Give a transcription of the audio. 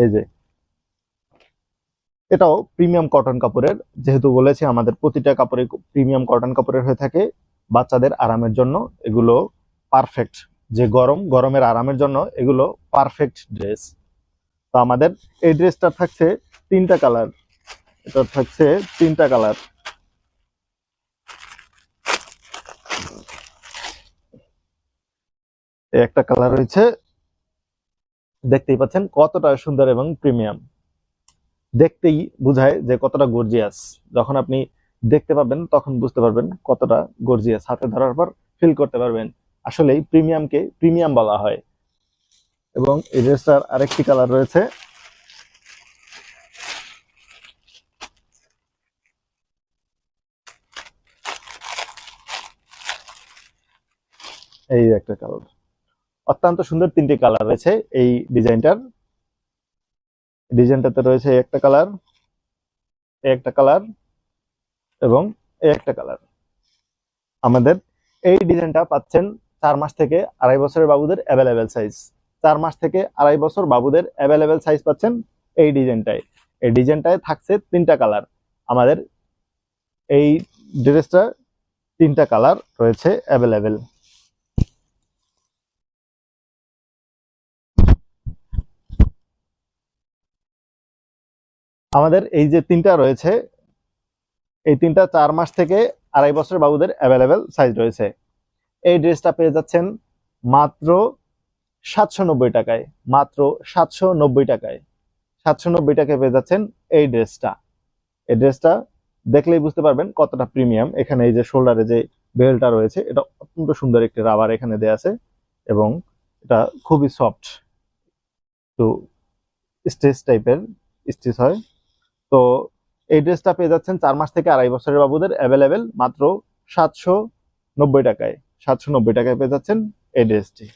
এই যে এটাও প্রিমিয়াম কটন কাপড়ের, যেহেতু বলেছি আমাদের প্রতিটা কাপড়ে প্রিমিয়াম কটন কাপড়ের হয়ে থাকে বাচ্চাদের আরামের জন্য। এগুলো পারফেক্ট, যে গরমের আরামের জন্য এগুলো পারফেক্ট ড্রেস। তো আমাদের এই ড্রেসটা থাকছে তিনটা কালার, এটা থাকছে তিনটা কালার। একটা কালার রয়েছে, দেখতেই পাচ্ছেন কতটা সুন্দর এবং প্রিমিয়াম, দেখতেই বুঝায় যে কতটা গর্জিয়াস। যখন আপনি দেখতে পাবেন তখন বুঝতে পারবেন কতটা গর্জিয়াস, হাতে ধরার পর ফিল করতে পারবেন আসলেই প্রিমিয়ামকে প্রিমিয়াম বলা হয়। এবং এই ড্রেসটার আরেকটি কালার রয়েছে, এই একটা কালার। অত্যন্ত সুন্দর তিনটি কালার রয়েছে এই ডিজাইনটাতে রয়েছে একটা কালার, একটা কালার এবং একটা কালার। আমাদের এই ডিজাইনটা পাচ্ছেন 4 মাস থেকে 2.5 বছরের বাবুদের অ্যাভেলেবেল সাইজ। 4 মাস থেকে 2.5 বছর বাবুদের অ্যাভেলেবেল সাইজ পাচ্ছেন এই ডিজাইনটায়। এই ডিজাইনটায় থাকছে তিনটা কালার। আমাদের এই ড্রেসটা তিনটা কালার রয়েছে অ্যাভেলেবেল। আমাদের এই যে তিনটা রয়েছে, এই তিনটা 4 মাস থেকে 2.5 বছরের বাবুদের অ্যাভেলেবেল সাইজ রয়েছে। এই ড্রেসটা পেয়ে যাচ্ছেন মাত্র 790 টাকায়, মাত্র 790 টাকায়। 790 টাকায় পেয়ে যাচ্ছেন এই ড্রেসটা। এই ড্রেসটা দেখলেই বুঝতে পারবেন কতটা প্রিমিয়াম। এখানে এই যে শোল্ডারে যে বেল্টটা রয়েছে, এটা অত্যন্ত সুন্দর একটি রাবার এখানে দেয়া আছে এবং এটা খুবই সফট, তো স্টিচ টাইপের স্টিচ হয়। তো এই ড্রেসটা পেয়ে যাচ্ছেন 4 মাস থেকে 2.5 বছরের বাবুদের অ্যাভেলেবেল মাত্র 790 টাকায়। 790 টাকায় পেয়ে যাচ্ছেন এই ড্রেসটি।